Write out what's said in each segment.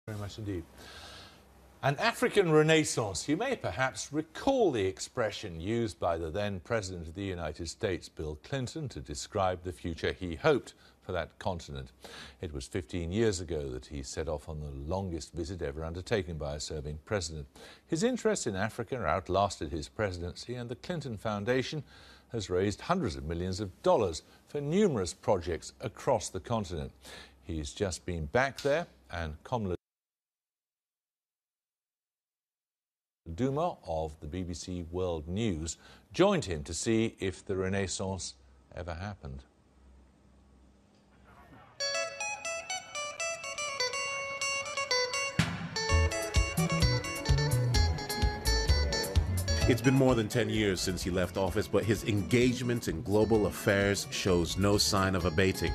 Very much indeed. An African Renaissance. You may perhaps recall the expression used by the then President of the United States, Bill Clinton, to describe the future he hoped for that continent. It was 15 years ago that he set off on the longest visit ever undertaken by a serving president. His interest in Africa outlasted his presidency, and the Clinton Foundation has raised hundreds of millions of dollars for numerous projects across the continent. He's just been back there, and Komla Dumor of the BBC World News joined him to see if the Renaissance ever happened. It's been more than 10 years since he left office, but his engagement in global affairs shows no sign of abating.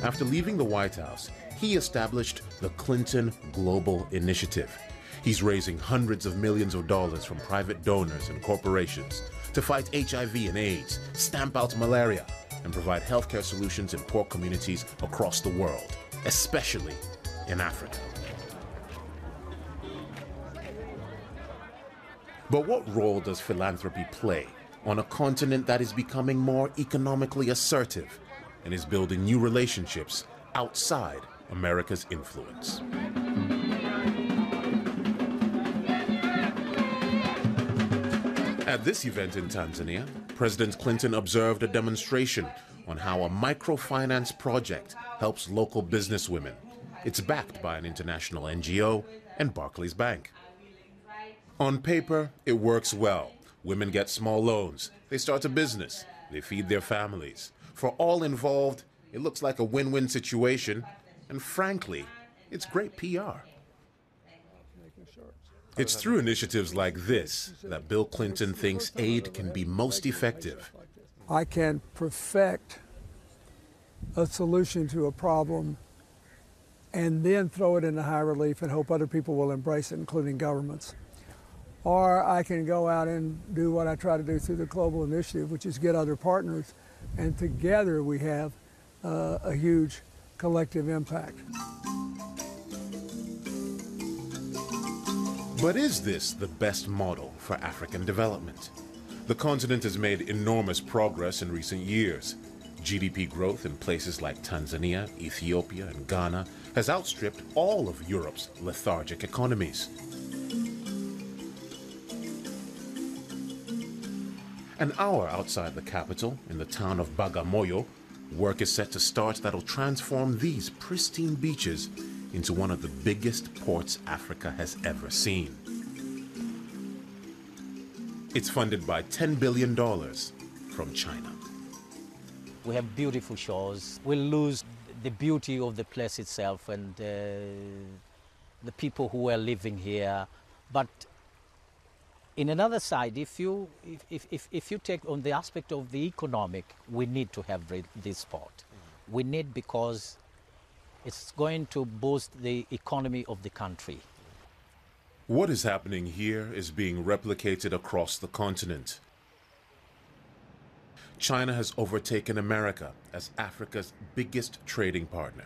After leaving the White House, he established the Clinton Global Initiative. He's raising hundreds of millions of dollars from private donors and corporations to fight HIV and AIDS, stamp out malaria, and provide healthcare solutions in poor communities across the world, especially in Africa. But what role does philanthropy play on a continent that is becoming more economically assertive and is building new relationships outside America's influence? At this event in Tanzania, President Clinton observed a demonstration on how a microfinance project helps local businesswomen. It's backed by an international NGO and Barclays Bank. On paper, it works well. Women get small loans, they start a business, they feed their families. For all involved, it looks like a win-win situation, and frankly, it's great PR. It's through initiatives like this that Bill Clinton thinks aid can be most effective. I can perfect a solution to a problem and then throw it into high relief and hope other people will embrace it, including governments. Or I can go out and do what I try to do through the Global Initiative, which is get other partners, and together we have a huge collective impact. But is this the best model for African development? The continent has made enormous progress in recent years. GDP growth in places like Tanzania, Ethiopia, and Ghana has outstripped all of Europe's lethargic economies. An hour outside the capital, in the town of Bagamoyo, work is set to start that'll transform these pristine beaches into one of the biggest ports Africa has ever seen. It's funded by $10 billion from China. We have beautiful shores. We'll lose the beauty of the place itself and the people who are living here. But in another side, if you take on the aspect of the economic, we need to have this port. We need, because it's going to boost the economy of the country. What is happening here is being replicated across the continent. China has overtaken America as Africa's biggest trading partner.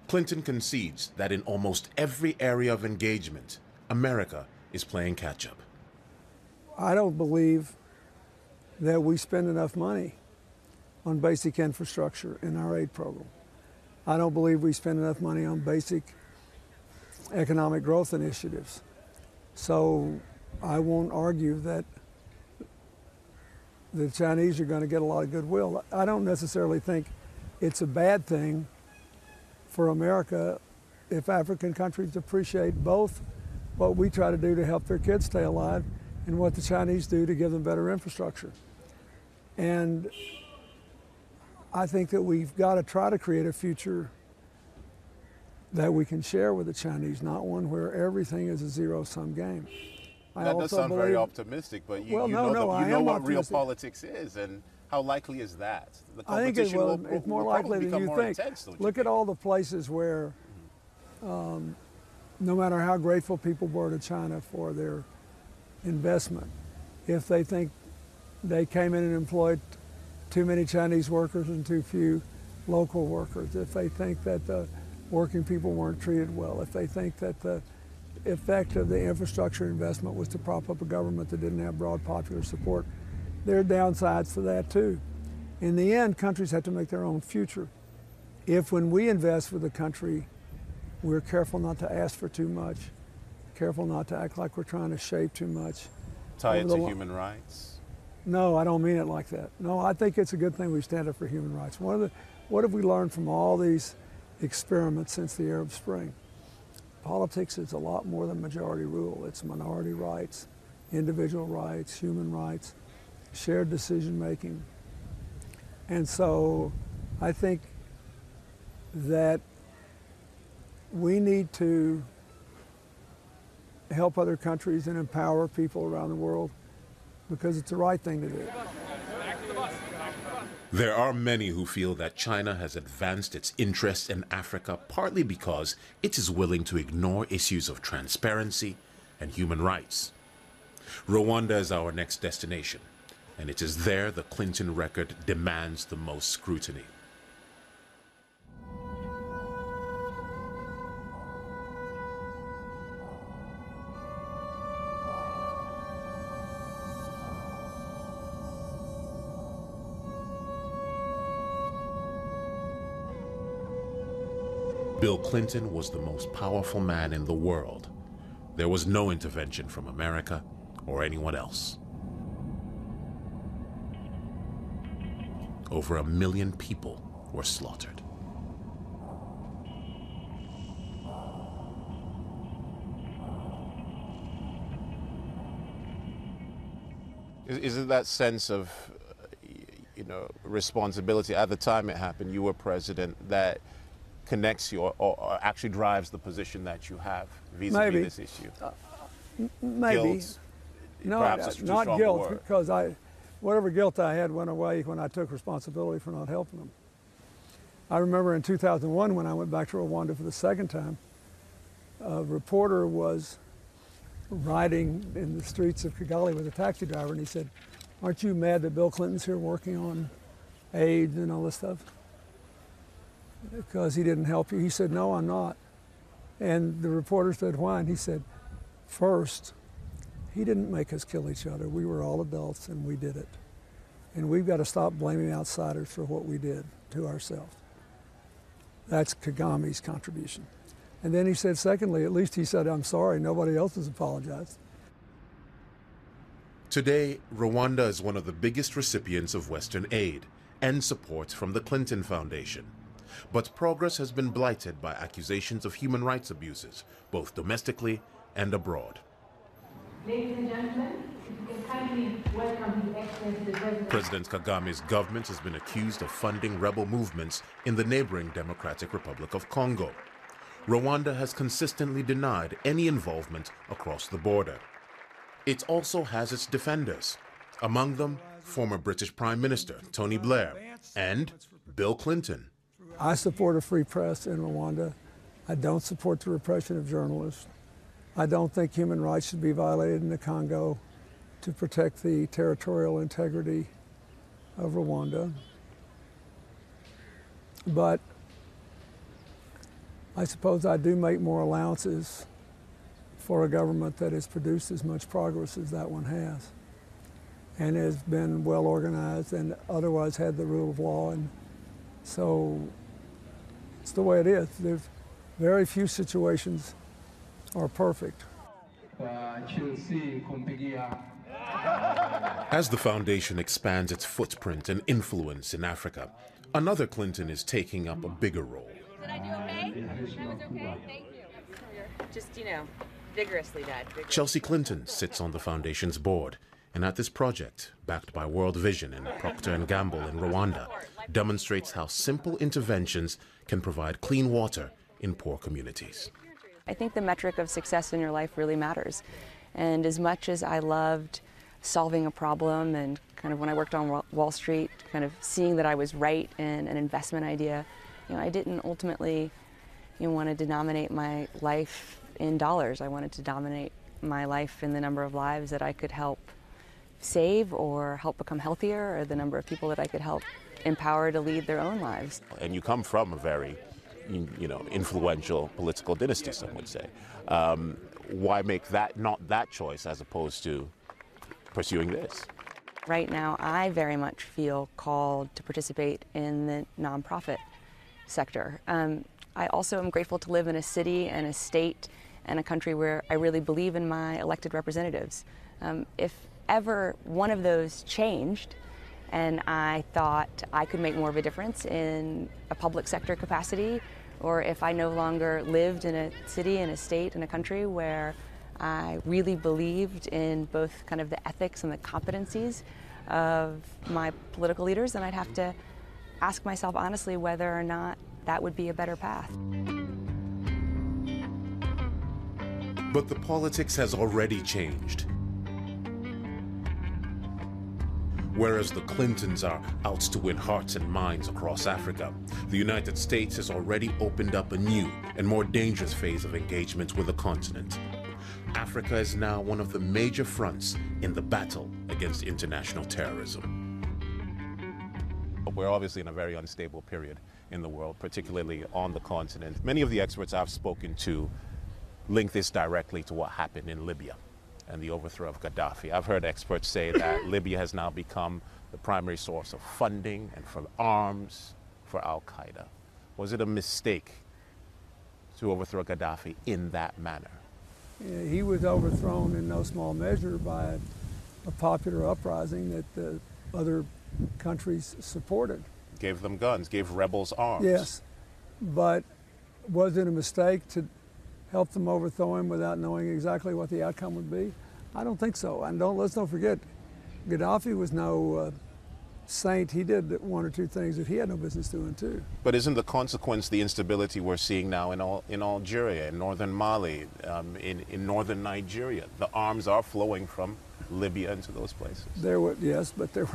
Clinton concedes that in almost every area of engagement, America is playing catch-up. I don't believe that we spend enough money on basic infrastructure in our aid program. I don't believe we spend enough money on basic economic growth initiatives. So I won't argue that the Chinese are going to get a lot of goodwill. I don't necessarily think it's a bad thing for America if African countries appreciate both what we try to do to help their kids stay alive and what the Chinese do to give them better infrastructure. And I think that we've got to try to create a future that we can share with the Chinese, not one where everything is a zero-sum game. That does sound very optimistic, but you know what real politics is, and how likely is that? The competition it's more likely than you think. Look at all the places where, no matter how grateful people were to China for their investment, if they think they came in and employed too many Chinese workers and too few local workers, if they think that the working people weren't treated well, if they think that the effect of the infrastructure investment was to prop up a government that didn't have broad popular support, there are downsides to that too. In the end, countries have to make their own future. If when we invest for the country, we're careful not to ask for too much, careful not to act like we're trying to shape too much. Tie it to human rights? No, I don't mean it like that. No, I think it's a good thing we stand up for human rights. What have we learned from all these experiments since the Arab Spring? Politics is a lot more than majority rule. It's minority rights, individual rights, human rights, shared decision making. And so I think that we need to help other countries and empower people around the world because it's the right thing to do. There are many who feel that China has advanced its interests in Africa partly because it is willing to ignore issues of transparency and human rights. Rwanda is our next destination, and it is there the Clinton record demands the most scrutiny. Bill Clinton was the most powerful man in the world. There was no intervention from America or anyone else. Over 1 million people were slaughtered. Is it that sense of, responsibility? At the time it happened, you were president, that connects you or actually drives the position that you have vis-a-vis this issue? Maybe. Guilt, Not guilt, because whatever guilt I had went away when I took responsibility for not helping them. I remember in 2001 when I went back to Rwanda for the second time, a reporter was riding in the streets of Kigali with a taxi driver, and he said, "Aren't you mad that Bill Clinton's here working on AIDS and all this stuff? Because he didn't help you." He said, "No, I'm not." And the reporter said, "Why?" And he said, "First, he didn't make us kill each other. We were all adults and we did it. And we've got to stop blaming outsiders for what we did to ourselves." That's Kagame's contribution. And then he said, secondly, at least he said, "I'm sorry, nobody else has apologized." Today, Rwanda is one of the biggest recipients of Western aid and support from the Clinton Foundation. But progress has been blighted by accusations of human rights abuses, both domestically and abroad. Ladies and gentlemen, if you can kindly welcome His Excellency the President. President Kagame's government has been accused of funding rebel movements in the neighboring Democratic Republic of Congo. Rwanda has consistently denied any involvement across the border. It also has its defenders, among them former British Prime Minister Tony Blair and Bill Clinton. I support a free press in Rwanda. I don't support the repression of journalists. I don't think human rights should be violated in the Congo to protect the territorial integrity of Rwanda. But I suppose I do make more allowances for a government that has produced as much progress as that one has, and has been well organized and otherwise had the rule of law. And so it's the way it is. There's very few situations are perfect. As the foundation expands its footprint and influence in Africa, another Clinton is taking up a bigger role. Did I do okay? That was okay? Thank you. Just, vigorously, Dad. Vigorously. Chelsea Clinton sits on the foundation's board, and at this project, backed by World Vision and Procter & Gamble in Rwanda, demonstrates how simple interventions can provide clean water in poor communities. I think the metric of success in your life really matters. And as much as I loved solving a problem and kind of when I worked on Wall Street, kind of seeing that I was right in an investment idea, I didn't ultimately want to denominate my life in dollars. I wanted to dominate my life in the number of lives that I could help save or help become healthier, or the number of people that I could help empower to lead their own lives. And you come from a very, influential political dynasty, some would say. Why make that not that choice as opposed to pursuing this? Right now, I very much feel called to participate in the nonprofit sector. I also am grateful to live in a city and a state and a country where I really believe in my elected representatives. If ever one of those changed and I thought I could make more of a difference in a public sector capacity, or if I no longer lived in a city and a state and a country where I really believed in both kind of the ethics and the competencies of my political leaders, then I'd have to ask myself honestly whether or not that would be a better path. But the politics has already changed. Whereas the Clintons are out to win hearts and minds across Africa, the United States has already opened up a new and more dangerous phase of engagement with the continent. Africa is now one of the major fronts in the battle against international terrorism. We're obviously in a very unstable period in the world, particularly on the continent. Many of the experts I've spoken to link this directly to what happened in Libya and the overthrow of Gaddafi. I've heard experts say that Libya has now become the primary source of funding and for arms for Al-Qaeda. Was it a mistake to overthrow Gaddafi in that manner? Yeah, he was overthrown in no small measure by a popular uprising that the other countries supported. Gave them guns, gave rebels arms. Yes, but was it a mistake to help them overthrow him without knowing exactly what the outcome would be? I don't think so. And let's not forget, Gaddafi was no saint. He did one or two things that he had no business doing too. But isn't the consequence the instability we're seeing now in Algeria, in northern Mali, in northern Nigeria? The arms are flowing from Libya into those places. Yes, but there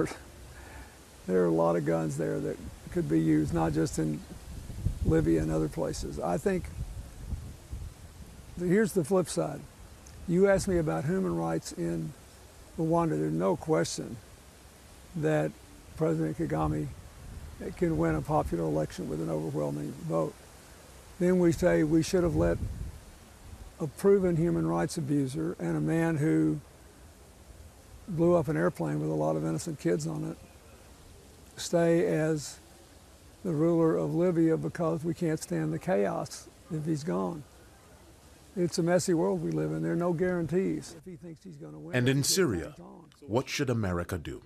are a lot of guns there that could be used, not just in Libya and other places. I think here's the flip side. You asked me about human rights in Rwanda. There's no question that President Kagame can win a popular election with an overwhelming vote. Then we say we should have let a proven human rights abuser and a man who blew up an airplane with a lot of innocent kids on it stay as the ruler of Libya because we can't stand the chaos if he's gone. It's a messy world we live in. There are no guarantees. If he thinks he's going to win. And in Syria, what should America do?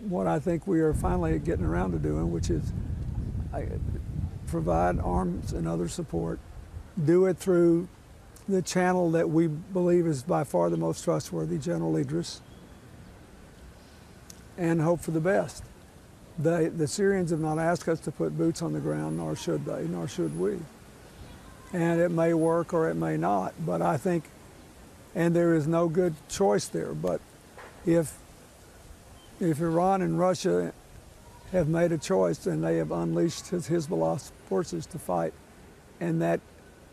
What I think we are finally getting around to doing, which is provide arms and other support, do it through the channel that we believe is by far the most trustworthy, General Idris, and hope for the best. The Syrians have not asked us to put boots on the ground, nor should they, nor should we. And it may work or it may not, but I think, and there is no good choice there, but if Iran and Russia have made a choice and they have unleashed Hezbollah forces to fight, and that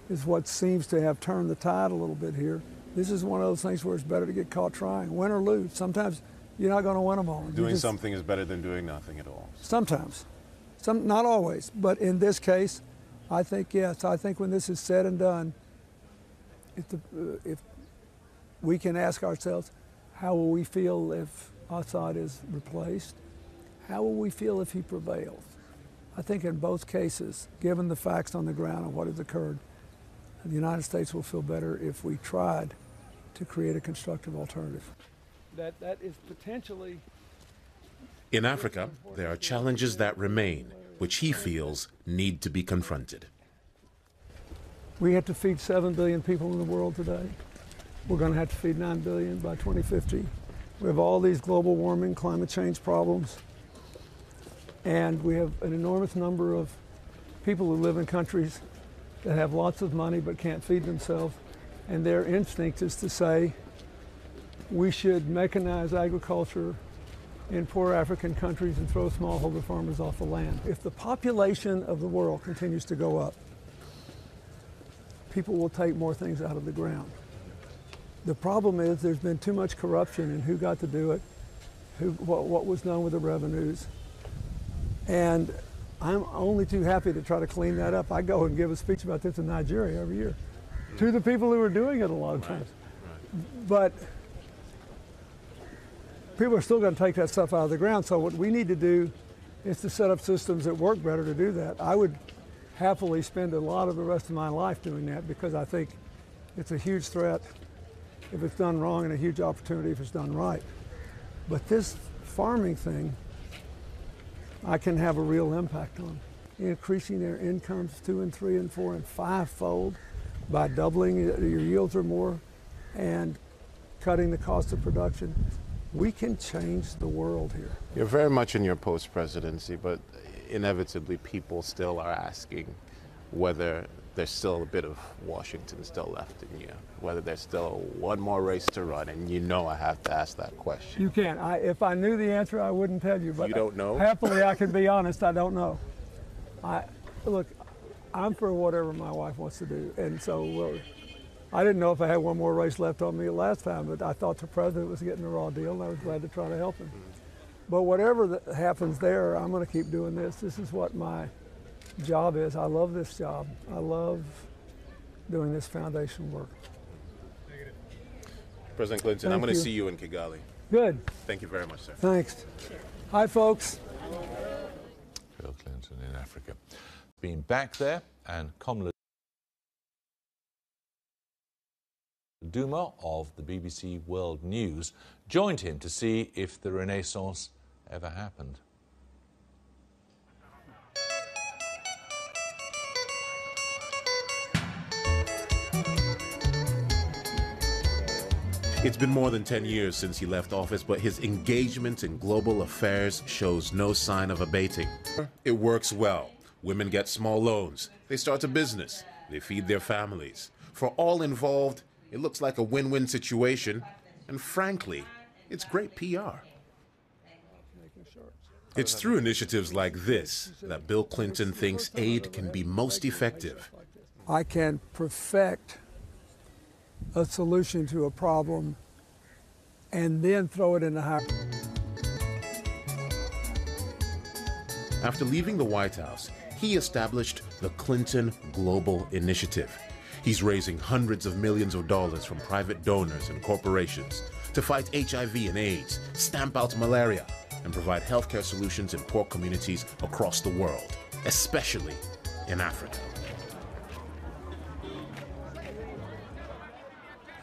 is what seems to have turned the tide a little bit here, this is one of those things where it's better to get caught trying, win or lose. Sometimes you're not going to win them all. Doing something is better than doing nothing at all. Sometimes. Not always, but in this case, I think yes. I think when this is said and done, if we can ask ourselves, how will we feel if Assad is replaced? How will we feel if he prevails? I think in both cases, given the facts on the ground and what has occurred, the United States will feel better if we tried to create a constructive alternative. That is potentially... In Africa, there are challenges that remain, which he feels need to be confronted. We have to feed 7 billion people in the world today. We're going to have to feed 9 billion by 2050. We have all these global warming, climate change problems, and we have an enormous number of people who live in countries that have lots of money but can't feed themselves, and their instinct is to say, we should mechanize agriculture in poor African countries and throw smallholder farmers off the land. If the population of the world continues to go up, people will take more things out of the ground. The problem is there's been too much corruption in who got to do it, what was done with the revenues. And I'm only too happy to try to clean that up. I go and give a speech about this in Nigeria every year to the people who are doing it a lot of times. But people are still going to take that stuff out of the ground. So what we need to do is to set up systems that work better to do that. I would happily spend a lot of the rest of my life doing that because I think it's a huge threat if it's done wrong and a huge opportunity if it's done right. But this farming thing, I can have a real impact on. Increasing their incomes 2 and 3 and 4 and 5-fold by doubling your yields or more and cutting the cost of production. We can change the world here. You're very much in your post-presidency, but inevitably people still are asking whether there's still a bit of Washington still left in you, whether there's still one more race to run, and you know I have to ask that question. You can't. If I knew the answer, I wouldn't tell you. But you don't know? Happily, I can be honest, I don't know. Look, I'm for whatever my wife wants to do, and so I didn't know if I had one more race left on me last time, but I thought the president was getting a raw deal, and I was glad to try to help him. But whatever that happens there, I'm going to keep doing this. This is what my job is. I love this job. I love doing this foundation work. President Clinton, I'm going to see you in Kigali. Good. Thank you very much, sir. Thanks. Hi, folks. Bill Clinton in Africa. Been back there, and Komla Dumor of the BBC World News joined him to see if the Renaissance ever happened. It's been more than 10 years since he left office, but his engagement in global affairs shows no sign of abating. It works well. Women get small loans. They start a business. They feed their families. For all involved, it looks like a win-win situation, and frankly, it's great PR. It's through initiatives like this that Bill Clinton thinks aid can be most effective. I can perfect a solution to a problem and then throw it in the hopper. After leaving the White House, he established the Clinton Global Initiative. He's raising hundreds of millions of dollars from private donors and corporations to fight HIV and AIDS, stamp out malaria, and provide healthcare solutions in poor communities across the world, especially in Africa.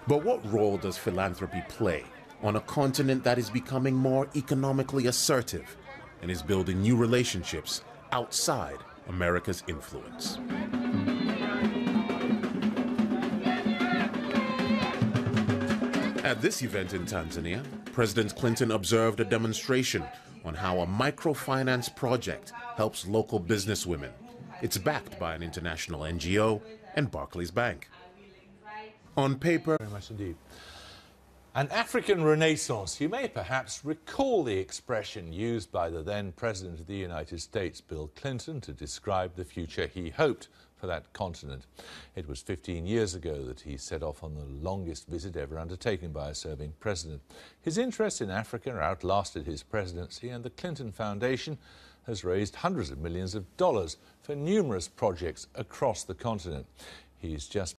But what role does philanthropy play on a continent that is becoming more economically assertive and is building new relationships outside America's influence? At this event in Tanzania, President Clinton observed a demonstration on how a microfinance project helps local businesswomen. It's backed by an international NGO and Barclays Bank. On paper... Very much indeed. An African Renaissance. You may perhaps recall the expression used by the then President of the United States, Bill Clinton, to describe the future he hoped for that continent. It was 15 years ago that he set off on the longest visit ever undertaken by a serving president. His interest in Africa outlasted his presidency, and the Clinton Foundation has raised hundreds of millions of dollars for numerous projects across the continent. He's just